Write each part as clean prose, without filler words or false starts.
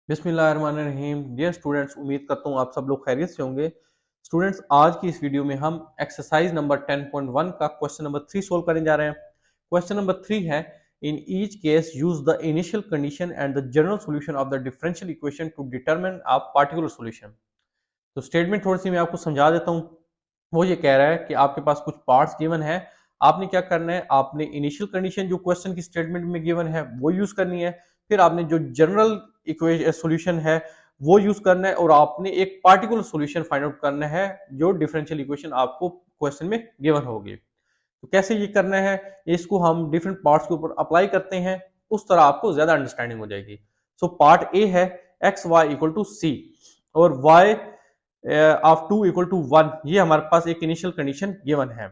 बिस्मिल्लाहिर्रहमानिर्रहीम। Dear students, उम्मीद करता हूँ आप सब लोग खैरियत से होंगे। स्टूडेंट्स, आज की इस वीडियो में हम एक्सरसाइज नंबर 10.1 का क्वेश्चन नंबर 3 सोल्व करने जा रहे हैं। क्वेश्चन नंबर 3 है, in each case use the initial condition and the general solution of the differential equation two determine a particular solution. तो स्टेटमेंट थोड़ी सी मैं आपको समझा देता हूँ। वो ये कह रहा है कि आपके पास कुछ पार्ट्स गिवन है, आपने क्या करना है, आपने इनिशियल कंडीशन जो क्वेश्चन की स्टेटमेंट में गिवन है वो यूज करनी है। फिर आपने जो जनरल इक्वेशन सॉल्यूशन है वो यूज करना है और आपने एक पार्टिकुलर सॉल्यूशन फाइंड आउट करना है जो डिफरेंशियल इक्वेशन आपको क्वेश्चन में गिवन होगी। तो कैसे ये करना है, इसको हम डिफरेंट पार्ट्स के ऊपर अप्लाई करते हैं, उस तरह आपको ज्यादा अंडरस्टैंडिंग हो जाएगी। सो पार्ट ए है x Y equal to c और वाई ऑफ 2 इक्वल टू 1, ये हमारे पास एक इनिशियल कंडीशन गिवन है।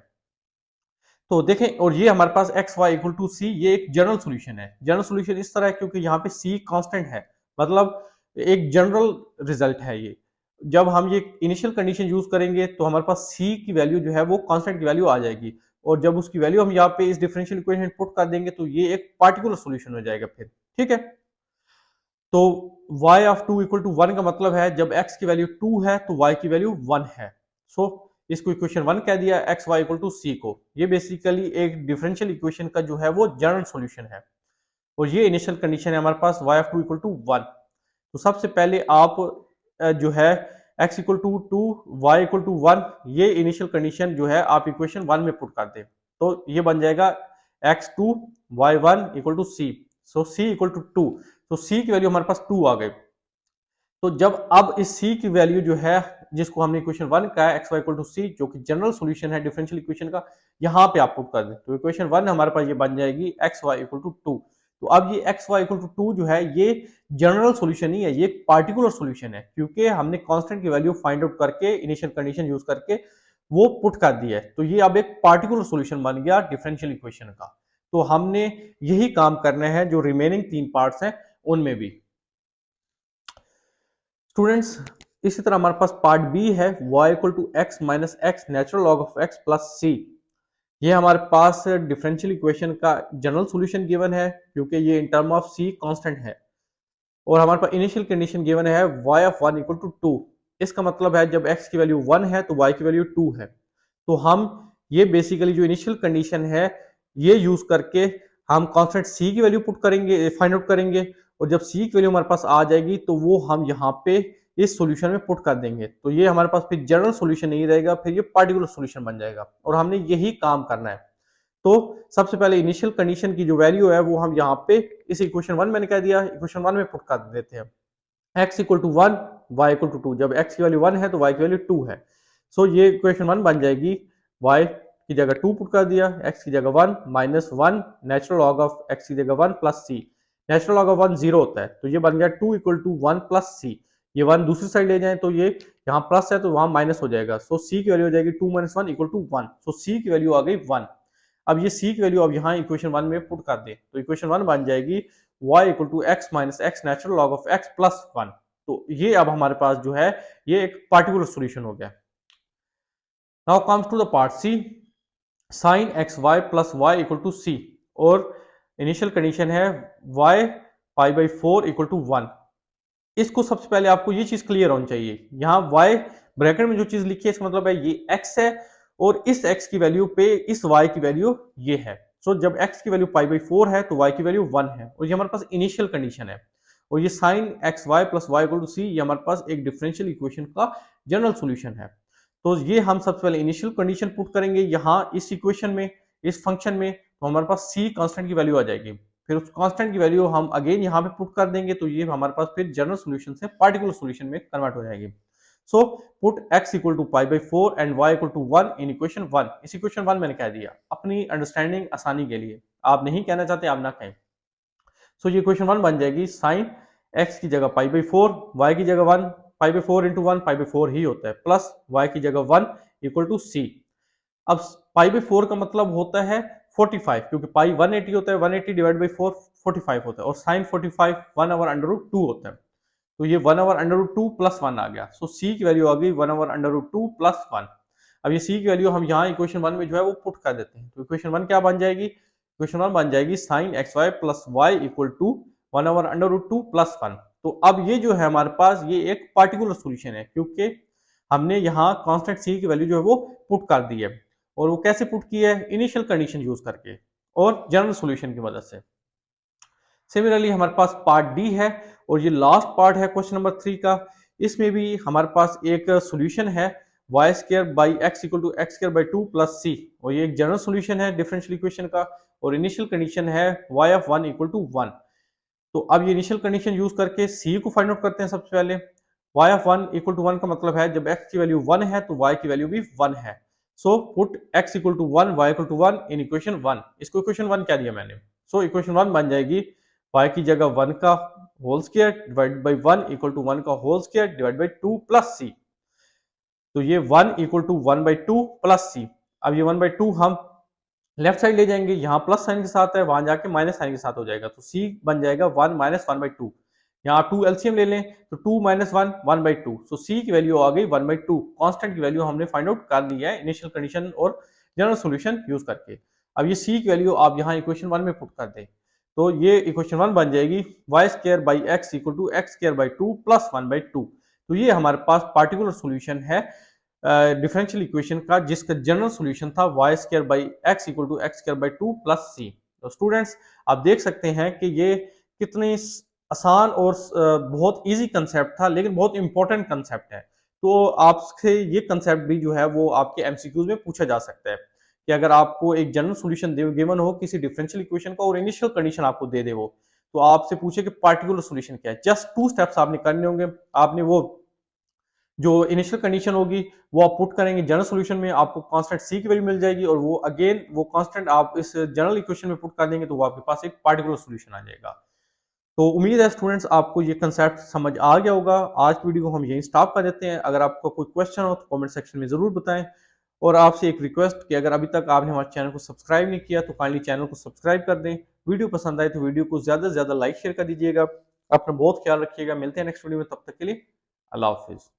तो देखें, और ये हमारे पास x Y equal to c, ये एक जनरल सॉल्यूशन है। जनरल सॉल्यूशन इस तरह है क्योंकि यहाँ पे सी कांस्टेंट है, मतलब एक जनरल रिजल्ट है ये। जब हम ये इनिशियल कंडीशन यूज करेंगे तो हमारे पास सी की वैल्यू जो है वो कांस्टेंट की वैल्यू आ जाएगी, और जब उसकी वैल्यू हम यहाँ पे इस डिफरेंशियल इक्वेशन पुट कर देंगे तो ये एक पार्टिकुलर सॉल्यूशन हो जाएगा फिर। ठीक है, तो y ऑफ 2 इक्वल टू 1 का मतलब है जब x की वैल्यू 2 है तो y की वैल्यू 1 है। सो इसको इक्वेशन 1 कह दिया एक्स वाई इक्वल टू सी को। ये बेसिकली एक डिफरेंशियल इक्वेशन का जो है वो जनरल सॉल्यूशन है, और ये इनिशियल कंडीशन है हमारे पास y ऑफ 2 इक्वल टू 1। तो सबसे पहले आप जो है x equal to 2, y equal to 1, ये इनिशियल कंडीशन जो है आप इक्वेशन 1 में पुट कर दें तो ये बन जाएगा x2 y1 equal to c. So c equal to 2, तो c की वैल्यू हमारे पास 2 आ गई। तो जब अब इस c की वैल्यू जो है, जिसको हमने इक्वेशन 1 का है एक्स वाई इक्वल टू सी, जो कि जनरल सॉल्यूशन है डिफरेंशियल इक्वेशन का, यहाँ पे आप पुट कर दें तो इक्वेशन 1 हमारे पास ये बन जाएगी एक्स वाई इक्वल टू 2। तो अब ये एक्स वाई इक्वल टू 2 जो है ये जनरल सॉल्यूशन नहीं है, ये एक पार्टिकुलर सॉल्यूशन है, क्योंकि हमने कांस्टेंट की वैल्यू फाइंड आउट करके इनिशियल कंडीशन यूज करके वो पुट कर दिया है। तो ये अब एक पार्टिकुलर सॉल्यूशन बन गया डिफरेंशियल इक्वेशन का। तो हमने यही काम करना है जो रिमेनिंग 3 पार्ट्स हैं उनमें भी। स्टूडेंट्स, इसी तरह हमारे पास पार्ट बी है y equal to x minus x natural log of x plus c. ये हमारे पास डिफरेंशियल इक्वेशन का जनरल सॉल्यूशन गिवन है क्योंकि ये in term of c constant है, और हमारे पास इनिशियल कंडीशन गिवन है y ऑफ 1 इक्वल टू 2। इसका मतलब है जब x की वैल्यू 1 है तो y की वैल्यू 2 है। तो हम ये बेसिकली जो इनिशियल कंडीशन है ये यूज करके हम कांस्टेंट c की वैल्यू पुट करेंगे, फाइंड आउट करेंगे, और जब c की वैल्यू हमारे पास आ जाएगी तो वो हम यहाँ पे इस सॉल्यूशन में पुट कर देंगे। तो ये हमारे पास फिर जनरल सॉल्यूशन नहीं रहेगा, फिर ये पार्टिकुलर सॉल्यूशन बन जाएगा, और हमने यही काम करना है। तो सबसे पहले इनिशियल कंडीशन की जो वैल्यू है वो हम यहाँ पे इस इक्वेशन 1 मैंने कह दिया, इक्वेशन 1 में पुट कर देते हैं। x equal to 1, y equal to 2, जब x की वैल्यू 1 है तो y की वैल्यू 2 है। सो ये इक्वेशन 1 बन जाएगी, y की जगह 2 पुट कर दिया, x की जगह 1 minus 1 natural log of x की जगह 1 plus c। Natural log of 1 zero होता है, तो ये बन गया 2 इक्वल टू 1 प्लस c। ये 1 दूसरी साइड ले जाएं तो ये यहाँ प्लस है तो वहां माइनस हो जाएगा। सो c की वैल्यू हो जाएगी 2 minus 1 equal to 1। So c की वैल्यू आ गई 1। अब ये c की वैल्यू अब यहाँ इक्वेशन 1 में पुट कर दे तो इक्वेशन 1 बन जाएगी y equal to x minus x natural log of x plus 1। तो ये अब हमारे पास जो है ये एक पार्टिकुलर सॉल्यूशन हो गया। Now comes to the part c, sine x y plus y equal to c, और इनिशियल कंडीशन है y pi by 4 equal to 1। इसको सबसे पहले आपको ये चीज क्लियर होनी चाहिए, यहाँ y ब्रैकेट में जो चीज लिखी है इसका मतलब है ये x है, और इस x की वैल्यू पे इस y की वैल्यू ये है। सो जब x की वैल्यू पाई बाई 4 है तो y की वैल्यू 1 है, और ये हमारे पास इनिशियल कंडीशन है। और ये sine x y plus y equal to c, ये हमारे पास एक डिफरेंशियल इक्वेशन का जनरल सॉल्यूशन है। तो ये हम सबसे पहले इनिशियल कंडीशन पुट करेंगे यहाँ इस इक्वेशन में, इस फंक्शन में, तो हमारे पास c कांस्टेंट की वैल्यू आ जाएगी। फिर उस कांस्टेंट की वैल्यू हम अगेन यहाँ पे पुट कर देंगे तो ये हमारे पास फिर जनरल सॉल्यूशन से पार्टिकुलर सॉल्यूशन में कन्वर्ट हो जाएगी। So put x equal to pi by 4 and y equal to 1 in equation 1। इस इक्वेशन 1 मैंने कह दिया अपनी अंडरस्टैंडिंग आसानी के लिए, आप नहीं कहना चाहते आप ना कहें। सो ये इक्वेशन 1 बन जाएगी साइन x की जगह पाई बाई 4, y की जगह 1, पाई बाई 4 इंटू 1 पाई बाई 4 ही होता है, प्लस y की जगह 1 इक्वल टू सी। अब पाई बाई 4 का मतलब होता है 45, क्योंकि पाई 180 होता है, 180 डिवाइड बाई 4 45 होता है, और साइन 45 1 ओवर अंडर रूट 2 होता है। तो ये 1 ओवर अंडर रूट 2 प्लस 1 आ गया। सो सी की वैल्यू आ गई 1 ओवर अंडर रूट 2 प्लस 1। अब ये सी की वैल्यू हम यहाँ इक्वेशन 1 में जो है वो पुट कर देते हैं, तो इक्वेशन 1 क्या बन जाएगी, इक्वेशन 1 बन जाएगी sine x y plus y equal to 1 over under root 2 plus 1। तो अब ये जो है हमारे पास ये एक पार्टिकुलर सॉल्यूशन है, क्योंकि हमने यहाँ कांस्टेंट सी की वैल्यू जो है वो पुट कर दी है। और वो कैसे पुट की है? इनिशियल कंडीशन यूज करके और जनरल सॉल्यूशन की मदद से। सिमिलरली हमारे पास पार्ट डी है और ये लास्ट पार्ट है क्वेश्चन नंबर 3 का। इसमें भी हमारे पास एक सॉल्यूशन है y square by x equal to x square by 2 plus c, और ये एक जनरल सॉल्यूशन है डिफरेंशियल इक्वेशन का। और इनिशियल कंडीशन है वाई ऑफ 1 इक्वल टू 1। तो अब ये इनिशियल कंडीशन यूज करके सी को फाइंड आउट करते हैं सबसे पहले। वाई ऑफ 1 इक्वल टू 1 का मतलब है जब x की वैल्यू 1 है तो y की वैल्यू भी 1 है। So put x equal to 1 y equal to 1 in equation 1। इसको इक्वेशन 1 क्या दिया मैंने? सो इक्वेशन 1 बन जाएगी y की जगह 1 का whole square divide by 1 equal to 1 का whole square divide by 2 plus c. तो ये 1 equal to 1 by 2 plus c. अब ये 1 बाई 2 हम लेफ्ट साइड ले जाएंगे, यहाँ प्लस साइन के साथ है, वहां जाके माइनस साइन के साथ हो जाएगा, तो सी बन जाएगा 1 माइनस 1 बाई 2। यहाँ 2 एलसीएम ले लें तो 2 माइनस 1 1 बाई 2। सो सी की वैल्यू आ गई 1 बाई 2। कॉन्स्टेंट की वैल्यू हमने फाइंड आउट कर ली है इनिशियल कंडीशन और जनरल सोल्यूशन यूज करके। अब ये सी की वैल्यू आप यहाँ इक्वेशन 1 में पुट कर दें तो ये इक्वेशन 1 बन जाएगी y square by x equal to x square by 2 plus 1 by 2। तो ये हमारे पास पार्टिकुलर सोल्यूशन है डिफरेंशियल इक्वेशन का, जिसका जनरल सॉल्यूशन था y square by x equal to x square by 2 plus c. तो स्टूडेंट्स आप देख सकते हैं कि ये कितनी आसान और बहुत इजी कंसेप्ट था, लेकिन बहुत इंपॉर्टेंट कंसेप्ट है। तो आपसे ये कंसेप्ट भी जो है वो आपके एमसीक्यूज में पूछा जा सकता है कि अगर आपको एक जनरल सॉल्यूशन गिवन हो किसी डिफरेंशियल इक्वेशन का और इनिशियल कंडीशन आपको दे दे वो, तो आपसे पूछे कि पार्टिकुलर सॉल्यूशन क्या है। जस्ट 2 स्टेप्स आपने करने होंगे। आपने वो जो इनिशियल कंडीशन होगी वो आप पुट करेंगे जनरल सॉल्यूशन में, आपको कांस्टेंट सी की वैल्यू मिल जाएगी, और वो अगेन वो कांस्टेंट आप इस जनरल इक्वेशन में पुट कर देंगे तो वो आपके पास एक पार्टिकुलर सॉल्यूशन आ जाएगा। तो उम्मीद है स्टूडेंट्स आपको ये कंसेप्ट समझ आ गया होगा। आज की वीडियो को हम यहीं स्टॉप कर देते हैं। अगर आपको कोई क्वेश्चन हो तो कमेंट सेक्शन में जरूर बताएं। और आपसे एक रिक्वेस्ट कि अगर अभी तक आपने हमारे चैनल को सब्सक्राइब नहीं किया तो काइंडली चैनल को सब्सक्राइब कर दें। वीडियो पसंद आए तो वीडियो को ज्यादा से ज्यादा लाइक शेयर कर दीजिएगा। अपना बहुत ख्याल रखिएगा। मिलते हैं नेक्स्ट वीडियो में, तब तक के लिए अल्लाह हाफिज।